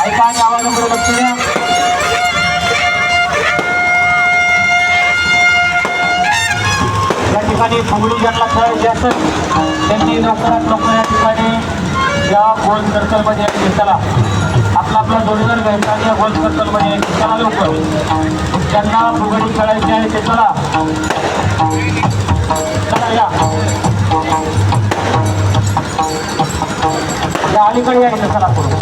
ऐका आणि आवाजाकडे लक्ष द्या. या ठिकाणी फुगडी ज्यांना खेळायची असेल त्यांनी लवकरात लवकर या ठिकाणी या गोल सर्कलमध्ये चला. आपला जोडीदार घ्यायचा आणि या गोल सर्कलमध्ये चला लवकर. ज्यांना फुगडी खेळायची आहे ते चला चला या अलीकडे यायचं चला पुढे.